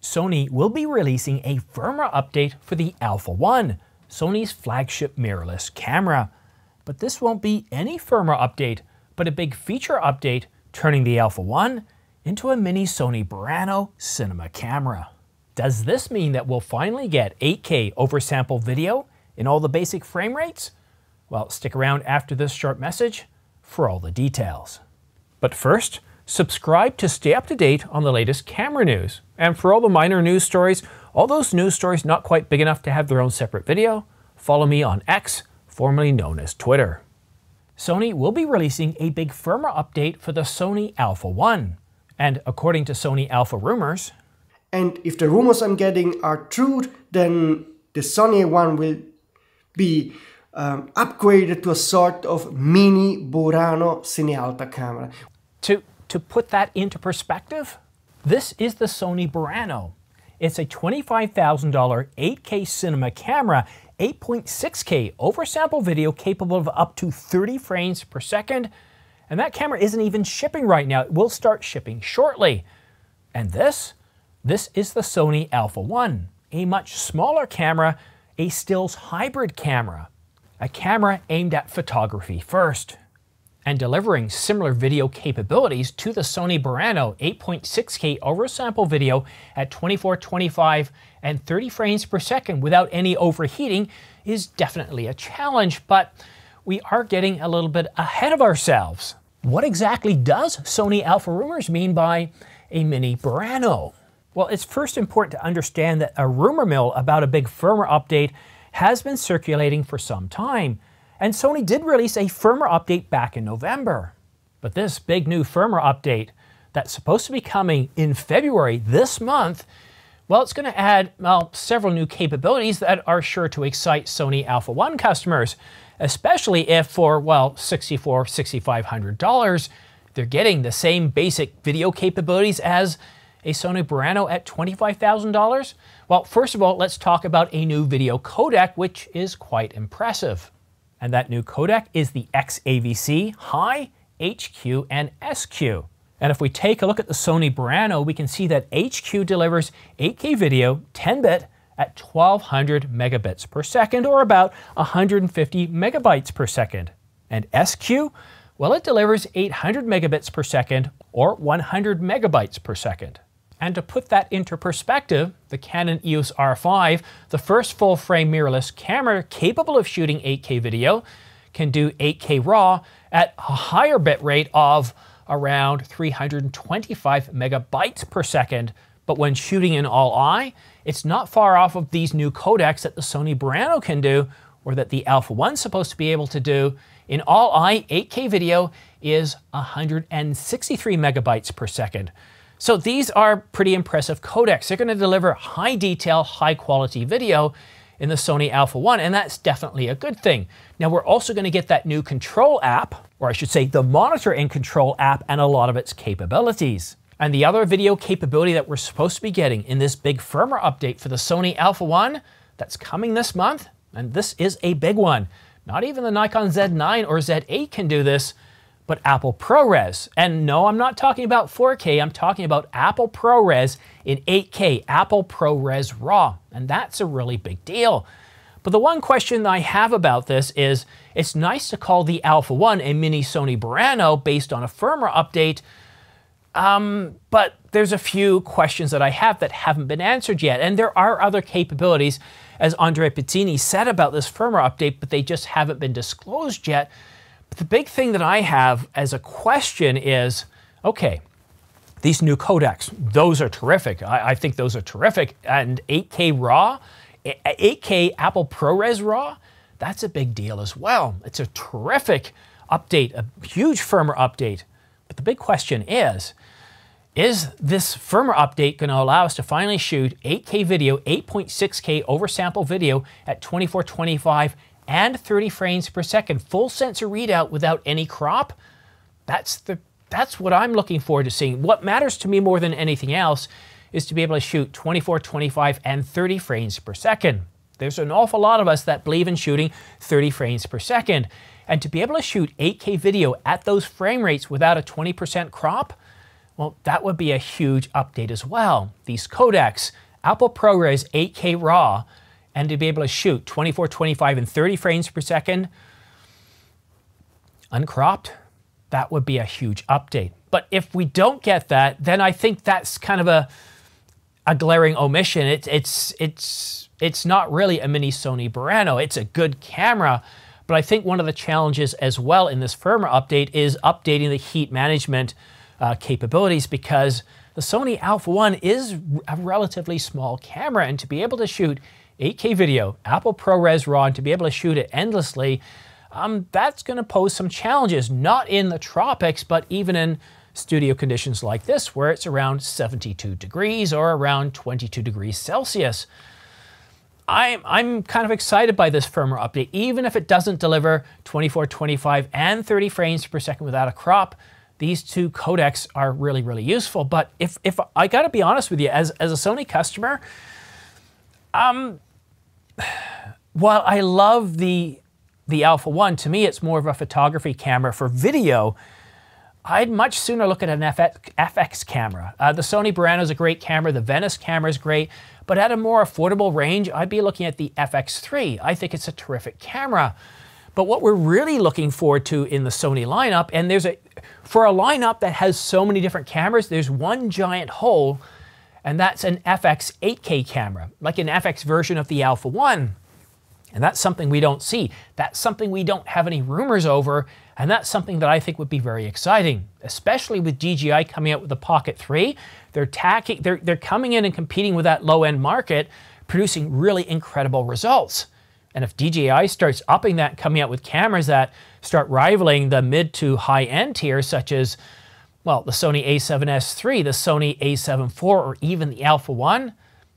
Sony will be releasing a firmware update for the Alpha 1, Sony's flagship mirrorless camera. But this won't be any firmware update, but a big feature update, turning the Alpha 1 into a mini Sony Burano cinema camera. Does this mean that we'll finally get 8K oversample video in all the basic frame rates? Well, stick around after this short message for all the details. But first, subscribe to stay up to date on the latest camera news. And for all the minor news stories, all those news stories not quite big enough to have their own separate video, follow me on X, formerly known as Twitter. Sony will be releasing a big firmware update for the Sony Alpha 1. And according to Sony Alpha rumors, and if the rumors I'm getting are true, then the Sony one will be upgraded to a sort of mini Burano Cinealta camera. To put that into perspective, this is the Sony Burano. It's a $25,000 8K cinema camera, 8.6K oversample video capable of up to 30 frames per second. And that camera isn't even shipping right now. It will start shipping shortly. And this is the Sony Alpha 1, a much smaller camera, a stills hybrid camera, a camera aimed at photography first, and delivering similar video capabilities to the Sony Burano 8.6K oversample video at 24, 25, and 30 frames per second without any overheating is definitely a challenge, but we are getting a little bit ahead of ourselves. What exactly does Sony Alpha rumors mean by a mini Burano? Well, it's first important to understand that a rumor mill about a big firmware update has been circulating for some time, and Sony did release a firmware update back in November. But this big new firmware update that's supposed to be coming in February this month, well, it's going to add, well, several new capabilities that are sure to excite Sony Alpha 1 customers, especially if for, well, $6,400, $6,500, they're getting the same basic video capabilities as a Sony Burano at $25,000? Well, first of all, let's talk about a new video codec, which is quite impressive. And that new codec is the XAVC High, HQ, and SQ. And if we take a look at the Sony Burano, we can see that HQ delivers 8K video, 10-bit, at 1200 megabits per second, or about 150 megabytes per second. And SQ, well, it delivers 800 megabits per second, or 100 megabytes per second. And to put that into perspective, the Canon EOS R5, the first full-frame mirrorless camera capable of shooting 8K video, can do 8K RAW at a higher bit rate of around 325 megabytes per second. But when shooting in all-I, it's not far off of these new codecs that the Sony Burano can do, or that the Alpha 1's supposed to be able to do. In all-I, 8K video is 163 megabytes per second. So these are pretty impressive codecs. They're going to deliver high detail, high quality video in the Sony Alpha 1, and that's definitely a good thing. Now we're also going to get that new control app, or I should say the monitor and control app, and a lot of its capabilities. And the other video capability that we're supposed to be getting in this big firmware update for the Sony Alpha 1 that's coming this month, and this is a big one. Not even the Nikon Z9 or Z8 can do this, but Apple ProRes. And no, I'm not talking about 4K, I'm talking about Apple ProRes in 8K, Apple ProRes RAW, and that's a really big deal. But the one question I have about this is, it's nice to call the Alpha 1 a mini Sony Burano based on a firmware update, but there's a few questions that I have that haven't been answered yet, and there are other capabilities, as Andre Pizzini said about this firmware update, but they just haven't been disclosed yet. But the big thing that I have as a question is, okay, these new codecs, those are terrific. I think those are terrific. And 8K RAW, 8K Apple ProRes RAW, that's a big deal as well. It's a terrific update, a huge firmware update. But the big question is this firmware update going to allow us to finally shoot 8K video, 8.6K oversample video at 24, 25, and 30 frames per second, full sensor readout without any crop? That's what I'm looking forward to seeing. What matters to me more than anything else is to be able to shoot 24, 25, and 30 frames per second. There's an awful lot of us that believe in shooting 30 frames per second. And to be able to shoot 8K video at those frame rates without a 20% crop, Well, that would be a huge update as well. These codecs, Apple ProRes 8K RAW, and to be able to shoot 24, 25, and 30 frames per second, uncropped, that would be a huge update. But if we don't get that, then I think that's kind of a glaring omission. It's not really a mini Sony Burano. It's a good camera, but I think one of the challenges as well in this firmware update is updating the heat management capabilities, because the Sony Alpha 1 is a relatively small camera, and to be able to shoot 8K video, Apple ProRes RAW, and to be able to shoot it endlessly, that's going to pose some challenges, not in the tropics, but even in studio conditions like this, where it's around 72 degrees or around 22 degrees Celsius. I'm kind of excited by this firmware update, even if it doesn't deliver 24, 25, and 30 frames per second without a crop. These two codecs are really, really useful. But if I got to be honest with you, as a Sony customer, while I love the Alpha 1, to me it's more of a photography camera. For video, I'd much sooner look at an FX camera. The Sony Burano is a great camera, the Venice camera is great, but at a more affordable range, I'd be looking at the FX3. I think it's a terrific camera. But what we're really looking forward to in the Sony lineup, and for a lineup that has so many different cameras, there's one giant hole, and that's an FX 8K camera, like an FX version of the Alpha 1. And that's something we don't see. That's something we don't have any rumors over, and that's something that I think would be very exciting, especially with DJI coming out with the Pocket 3. They're coming in and competing with that low-end market, producing really incredible results. And if DJI starts upping that, coming out with cameras that start rivaling the mid to high-end tiers, such as, well, the Sony a7S III, the Sony a7 IV, or even the Alpha 1,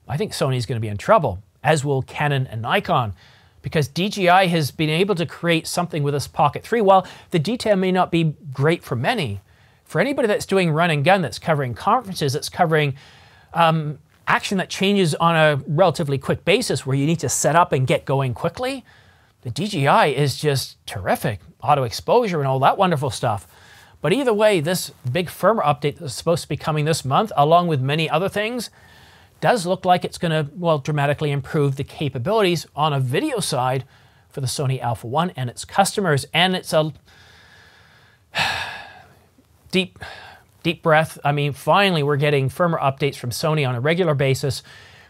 I think Sony's going to be in trouble, as will Canon and Nikon, because DJI has been able to create something with this Pocket 3. While the detail may not be great for many, for anybody that's doing run and gun, that's covering conferences, that's covering action that changes on a relatively quick basis where you need to set up and get going quickly, the DJI is just terrific. Auto exposure and all that wonderful stuff. But either way, this big firmware update that's supposed to be coming this month, along with many other things, does look like it's going to, well, dramatically improve the capabilities on a video side for the Sony Alpha 1 and its customers. And it's a deep breath. I mean, finally, we're getting firmware updates from Sony on a regular basis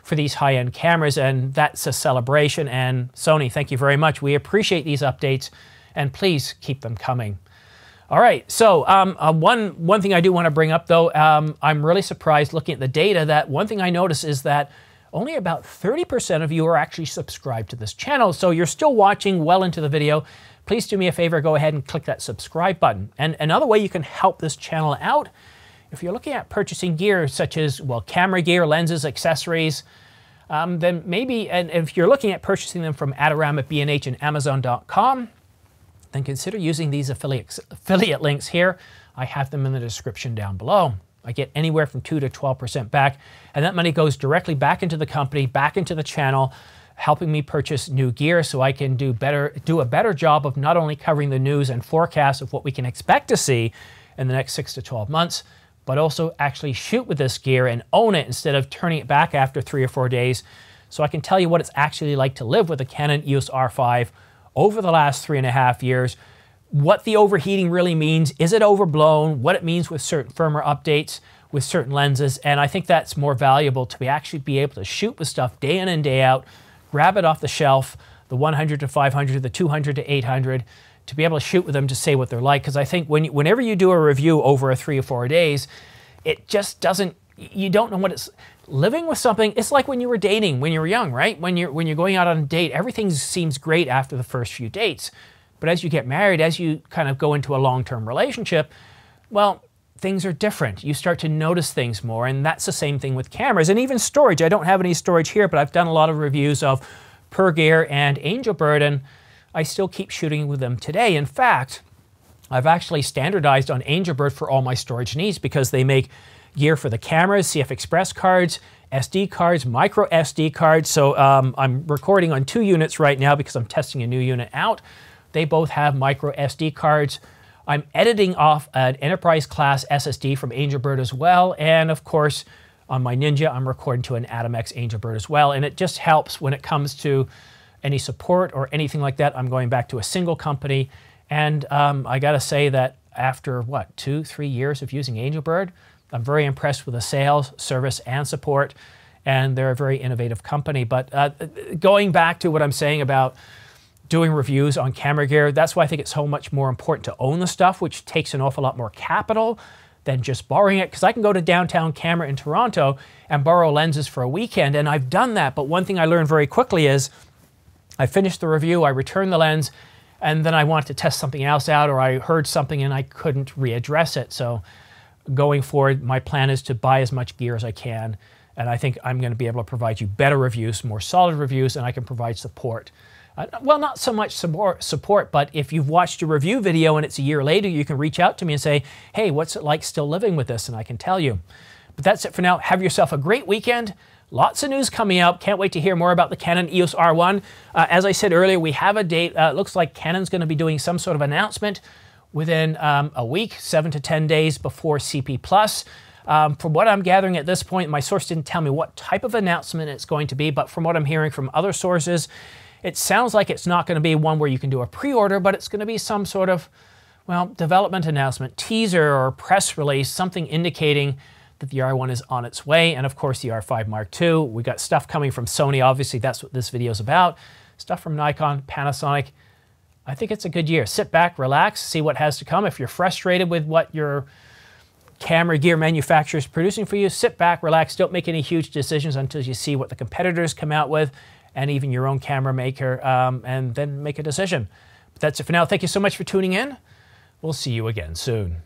for these high-end cameras, and that's a celebration. And Sony, thank you very much. We appreciate these updates, and please keep them coming. All right, so one thing I do want to bring up, though, I'm really surprised looking at the data that one thing I noticed is that only about 30% of you are actually subscribed to this channel. So you're still watching well into the video. Please do me a favor, go ahead and click that subscribe button. And another way you can help this channel out, if you're looking at purchasing gear such as, well, camera gear, lenses, accessories, then maybe, and if you're looking at purchasing them from Adorama, B&H, and Amazon.com, then consider using these affiliate links here. I have them in the description down below. I get anywhere from 2 to 12% back, and that money goes directly back into the company, back into the channel, helping me purchase new gear so I can do a better job of not only covering the news and forecasts of what we can expect to see in the next 6 to 12 months, but also actually shoot with this gear and own it instead of turning it back after 3 or 4 days, so I can tell you what it's actually like to live with a Canon EOS R5 over the last 3.5 years, what the overheating really means, is it overblown, what it means with certain firmware updates, with certain lenses, and I think that's more valuable to actually be able to shoot with stuff day in and day out, grab it off the shelf, the 100 to 500, the 200 to 800, to be able to shoot with them to say what they're like, because I think whenever you do a review over 3 or 4 days, it just doesn't, you don't know what it's, living with something, it's like when you were dating, when you were young, right? When you're going out on a date, everything seems great after the first few dates. But as you get married, as you kind of go into a long-term relationship, well, things are different. You start to notice things more, and that's the same thing with cameras. And even storage. I don't have any storage here, but I've done a lot of reviews of Gear and Angelbird, and I still keep shooting with them today. In fact, I've actually standardized on Angelbird for all my storage needs because they make gear for the cameras, CF Express cards, SD cards, micro SD cards. So I'm recording on 2 units right now because I'm testing a new unit out. They both have micro SD cards. I'm editing off an enterprise class SSD from Angelbird as well. And of course, on my Ninja, I'm recording to an AtomX Angelbird as well. And it just helps when it comes to any support or anything like that. I'm going back to a single company. And I gotta say that after, what, 2-3 years of using Angelbird, I'm very impressed with the sales, service, and support. And they're a very innovative company. But going back to what I'm saying about doing reviews on camera gear, that's why I think it's so much more important to own the stuff, which takes an awful lot more capital than just borrowing it. Because I can go to Downtown Camera in Toronto and borrow lenses for a weekend, and I've done that. But one thing I learned very quickly is I finished the review, I returned the lens, and then I wanted to test something else out, or I heard something and I couldn't readdress it. So going forward, my plan is to buy as much gear as I can, and I think I'm going to be able to provide you better reviews, more solid reviews, and I can provide support. Well, not so much support, but if you've watched a review video and it's a year later, you can reach out to me and say, hey, what's it like still living with this? And I can tell you. But that's it for now. Have yourself a great weekend. Lots of news coming up. Can't wait to hear more about the Canon EOS R1. As I said earlier, we have a date. It looks like Canon's going to be doing some sort of announcement within a week, 7 to 10 days before CP+. From what I'm gathering at this point, my source didn't tell me what type of announcement it's going to be, but from what I'm hearing from other sources, it sounds like it's not going to be one where you can do a pre-order, but it's going to be some sort of, well, development announcement, teaser or press release, something indicating that the R1 is on its way. And of course, the R5 Mark II. We got stuff coming from Sony. Obviously, that's what this video is about. Stuff from Nikon, Panasonic. I think it's a good year. Sit back, relax, see what has to come. If you're frustrated with what your camera gear manufacturer is producing for you, sit back, relax. Don't make any huge decisions until you see what the competitors come out with, and even your own camera maker, and then make a decision. But that's it for now. Thank you so much for tuning in. We'll see you again soon.